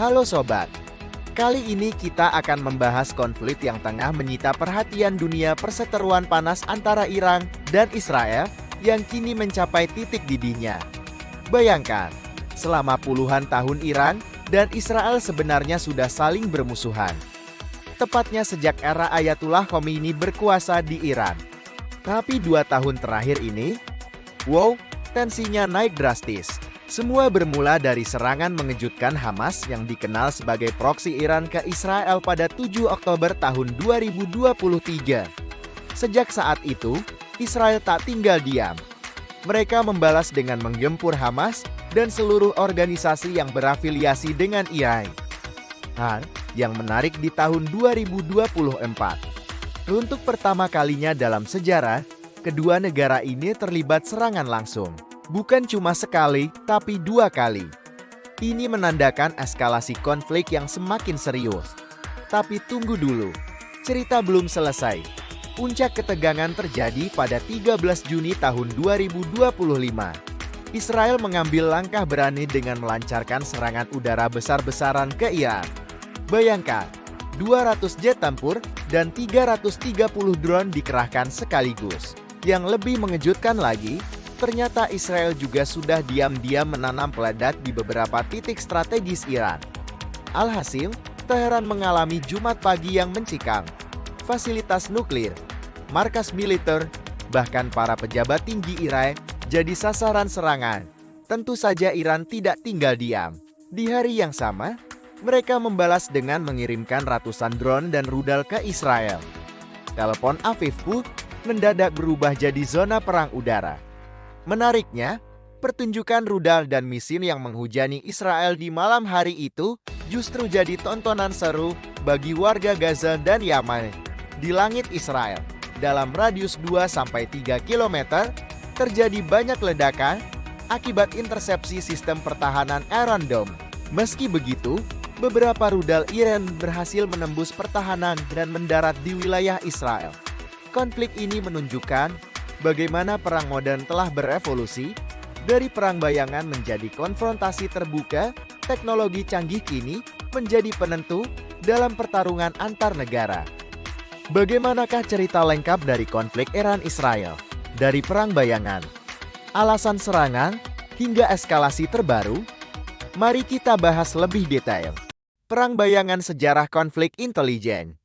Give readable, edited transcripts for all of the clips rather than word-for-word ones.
Halo Sobat, kali ini kita akan membahas konflik yang tengah menyita perhatian dunia perseteruan panas antara Iran dan Israel yang kini mencapai titik didihnya. Bayangkan, selama puluhan tahun Iran dan Israel sebenarnya sudah saling bermusuhan. Tepatnya sejak era Ayatullah Khomeini berkuasa di Iran. Tapi 2 tahun terakhir ini, tensinya naik drastis. Semua bermula dari serangan mengejutkan Hamas yang dikenal sebagai proksi Iran ke Israel pada 7 Oktober tahun 2023. Sejak saat itu, Israel tak tinggal diam. Mereka membalas dengan menggempur Hamas dan seluruh organisasi yang berafiliasi dengan Iran. Yang menarik di tahun 2024. Untuk pertama kalinya dalam sejarah, kedua negara ini terlibat serangan langsung. Bukan cuma sekali, tapi 2 kali. Ini menandakan eskalasi konflik yang semakin serius. Tapi tunggu dulu, cerita belum selesai. Puncak ketegangan terjadi pada 13 Juni tahun 2025. Israel mengambil langkah berani dengan melancarkan serangan udara besar-besaran ke Iran. Bayangkan, 200 jet tempur dan 330 drone dikerahkan sekaligus. Yang lebih mengejutkan lagi, ternyata Israel juga sudah diam-diam menanam peledak di beberapa titik strategis Iran. Alhasil, Teheran mengalami Jumat pagi yang mencekam. Fasilitas nuklir, markas militer, bahkan para pejabat tinggi Iran jadi sasaran serangan. Tentu saja Iran tidak tinggal diam. Di hari yang sama, mereka membalas dengan mengirimkan ratusan drone dan rudal ke Israel. Telepon Afif pun mendadak berubah jadi zona perang udara. Menariknya, pertunjukan rudal dan misil yang menghujani Israel di malam hari itu justru jadi tontonan seru bagi warga Gaza dan Yaman. Di langit Israel, dalam radius 2-3 km, terjadi banyak ledakan akibat intersepsi sistem pertahanan Iron Dome. Meski begitu, beberapa rudal Iran berhasil menembus pertahanan dan mendarat di wilayah Israel. Konflik ini menunjukkan bagaimana perang modern telah berevolusi dari perang bayangan menjadi konfrontasi terbuka. Teknologi canggih kini menjadi penentu dalam pertarungan antar negara. Bagaimanakah cerita lengkap dari konflik Iran-Israel? Dari perang bayangan, alasan serangan, hingga eskalasi terbaru? Mari kita bahas lebih detail. Perang bayangan sejarah konflik intelijen.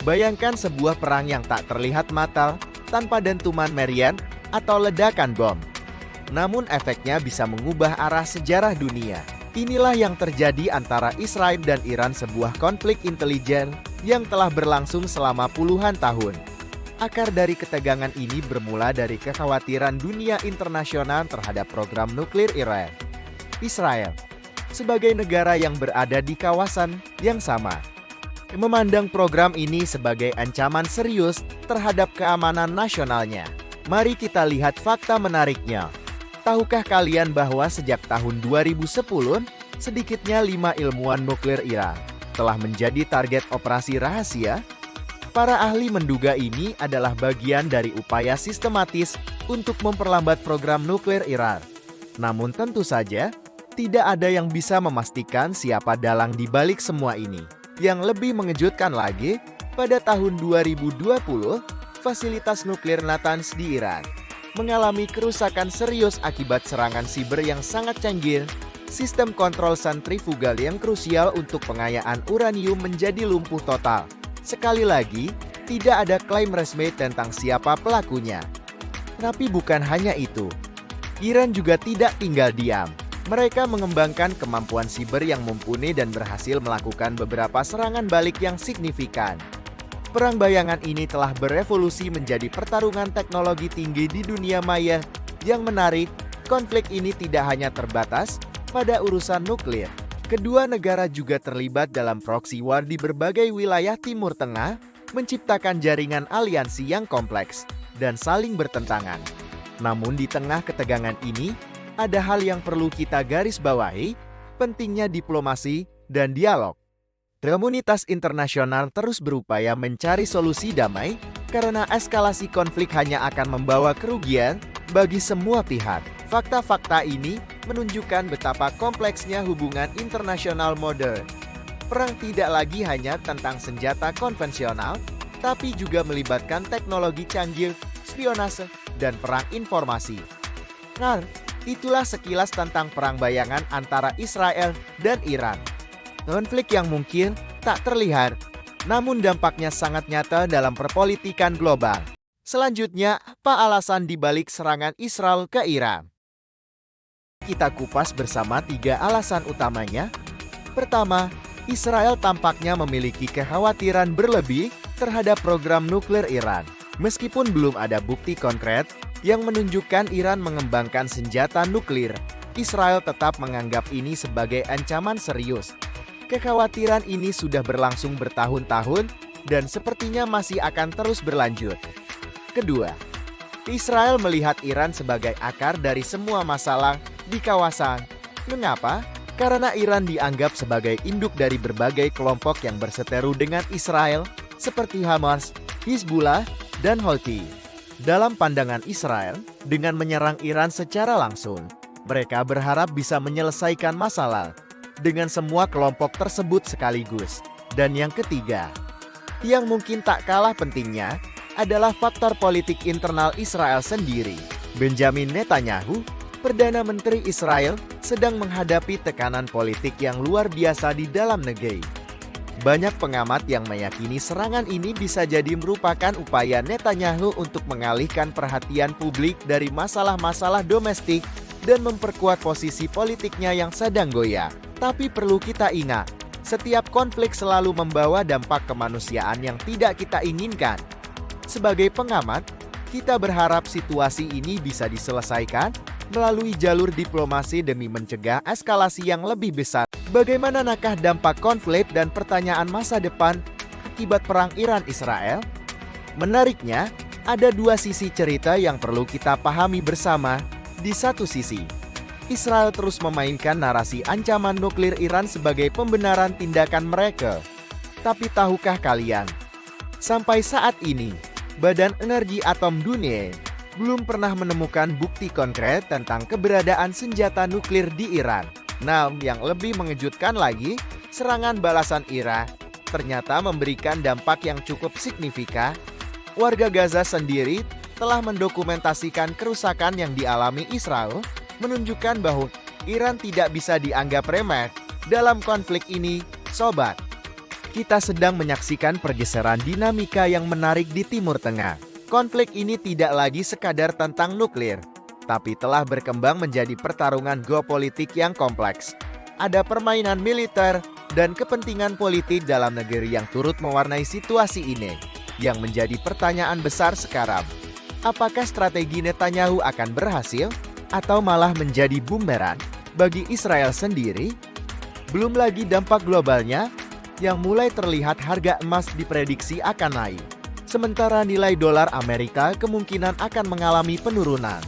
Bayangkan sebuah perang yang tak terlihat mata, tanpa dentuman meriam atau ledakan bom. Namun efeknya bisa mengubah arah sejarah dunia. Inilah yang terjadi antara Israel dan Iran, sebuah konflik intelijen yang telah berlangsung selama puluhan tahun. Akar dari ketegangan ini bermula dari kekhawatiran dunia internasional terhadap program nuklir Iran. Israel, sebagai negara yang berada di kawasan yang sama, memandang program ini sebagai ancaman serius terhadap keamanan nasionalnya. Mari kita lihat fakta menariknya. Tahukah kalian bahwa sejak tahun 2010, sedikitnya 5 ilmuwan nuklir Iran telah menjadi target operasi rahasia? Para ahli menduga ini adalah bagian dari upaya sistematis untuk memperlambat program nuklir Iran. Namun tentu saja, tidak ada yang bisa memastikan siapa dalang di balik semua ini. Yang lebih mengejutkan lagi, pada tahun 2020, fasilitas nuklir Natanz di Iran mengalami kerusakan serius akibat serangan siber yang sangat canggih. Sistem kontrol sentrifugal yang krusial untuk pengayaan uranium menjadi lumpuh total. Sekali lagi, tidak ada klaim resmi tentang siapa pelakunya. Tapi bukan hanya itu, Iran juga tidak tinggal diam. Mereka mengembangkan kemampuan siber yang mumpuni dan berhasil melakukan beberapa serangan balik yang signifikan. Perang bayangan ini telah berevolusi menjadi pertarungan teknologi tinggi di dunia maya. Yang menarik, konflik ini tidak hanya terbatas pada urusan nuklir. Kedua negara juga terlibat dalam proxy war di berbagai wilayah Timur Tengah, menciptakan jaringan aliansi yang kompleks dan saling bertentangan. Namun di tengah ketegangan ini, ada hal yang perlu kita garis bawahi, pentingnya diplomasi dan dialog. Komunitas internasional terus berupaya mencari solusi damai, karena eskalasi konflik hanya akan membawa kerugian bagi semua pihak. Fakta-fakta ini menunjukkan betapa kompleksnya hubungan internasional modern. Perang tidak lagi hanya tentang senjata konvensional, tapi juga melibatkan teknologi canggih, spionase, dan perang informasi. Nah, itulah sekilas tentang perang bayangan antara Israel dan Iran. Konflik yang mungkin tak terlihat, namun dampaknya sangat nyata dalam perpolitikan global. Selanjutnya, apa alasan dibalik serangan Israel ke Iran? Kita kupas bersama 3 alasan utamanya. Pertama, Israel tampaknya memiliki kekhawatiran berlebih terhadap program nuklir Iran. Meskipun belum ada bukti konkret yang menunjukkan Iran mengembangkan senjata nuklir, Israel tetap menganggap ini sebagai ancaman serius. Kekhawatiran ini sudah berlangsung bertahun-tahun dan sepertinya masih akan terus berlanjut. Kedua, Israel melihat Iran sebagai akar dari semua masalah di kawasan. Mengapa? Karena Iran dianggap sebagai induk dari berbagai kelompok yang berseteru dengan Israel, seperti Hamas, Hizbullah, dan Houthi. Dalam pandangan Israel, dengan menyerang Iran secara langsung, mereka berharap bisa menyelesaikan masalah dengan semua kelompok tersebut sekaligus. Dan yang ketiga, yang mungkin tak kalah pentingnya, adalah faktor politik internal Israel sendiri. Benjamin Netanyahu, Perdana Menteri Israel, sedang menghadapi tekanan politik yang luar biasa di dalam negeri. Banyak pengamat yang meyakini serangan ini bisa jadi merupakan upaya Netanyahu untuk mengalihkan perhatian publik dari masalah-masalah domestik dan memperkuat posisi politiknya yang sedang goyah. Tapi perlu kita ingat, setiap konflik selalu membawa dampak kemanusiaan yang tidak kita inginkan. Sebagai pengamat, kita berharap situasi ini bisa diselesaikan melalui jalur diplomasi demi mencegah eskalasi yang lebih besar. Bagaimanakah dampak konflik dan pertanyaan masa depan akibat perang Iran-Israel? Menariknya, ada 2 sisi cerita yang perlu kita pahami bersama. Di satu sisi, Israel terus memainkan narasi ancaman nuklir Iran sebagai pembenaran tindakan mereka. Tapi tahukah kalian, sampai saat ini, Badan Energi Atom Dunia belum pernah menemukan bukti konkret tentang keberadaan senjata nuklir di Iran. Nah, yang lebih mengejutkan lagi, serangan balasan Iran ternyata memberikan dampak yang cukup signifikan. Warga Gaza sendiri telah mendokumentasikan kerusakan yang dialami Israel, menunjukkan bahwa Iran tidak bisa dianggap remeh dalam konflik ini, sobat. Kita sedang menyaksikan pergeseran dinamika yang menarik di Timur Tengah. Konflik ini tidak lagi sekadar tentang nuklir, tapi telah berkembang menjadi pertarungan geopolitik yang kompleks. Ada permainan militer dan kepentingan politik dalam negeri yang turut mewarnai situasi ini. Yang menjadi pertanyaan besar sekarang, apakah strategi Netanyahu akan berhasil atau malah menjadi bumerang bagi Israel sendiri? Belum lagi dampak globalnya, yang mulai terlihat harga emas diprediksi akan naik. Sementara nilai dolar Amerika kemungkinan akan mengalami penurunan.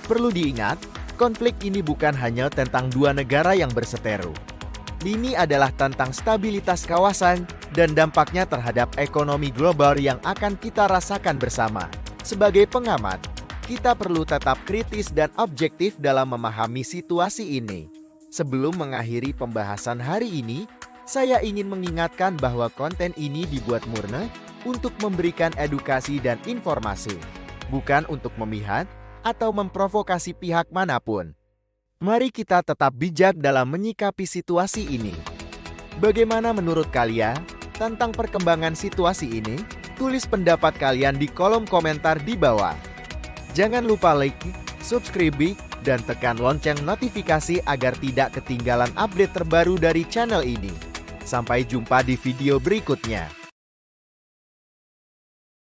Perlu diingat, konflik ini bukan hanya tentang 2 negara yang berseteru. Ini adalah tentang stabilitas kawasan dan dampaknya terhadap ekonomi global yang akan kita rasakan bersama. Sebagai pengamat, kita perlu tetap kritis dan objektif dalam memahami situasi ini. Sebelum mengakhiri pembahasan hari ini, saya ingin mengingatkan bahwa konten ini dibuat murni untuk memberikan edukasi dan informasi, bukan untuk memihak atau memprovokasi pihak manapun. Mari kita tetap bijak dalam menyikapi situasi ini. Bagaimana menurut kalian tentang perkembangan situasi ini? Tulis pendapat kalian di kolom komentar di bawah. Jangan lupa like, subscribe, dan tekan lonceng notifikasi agar tidak ketinggalan update terbaru dari channel ini. Sampai jumpa di video berikutnya.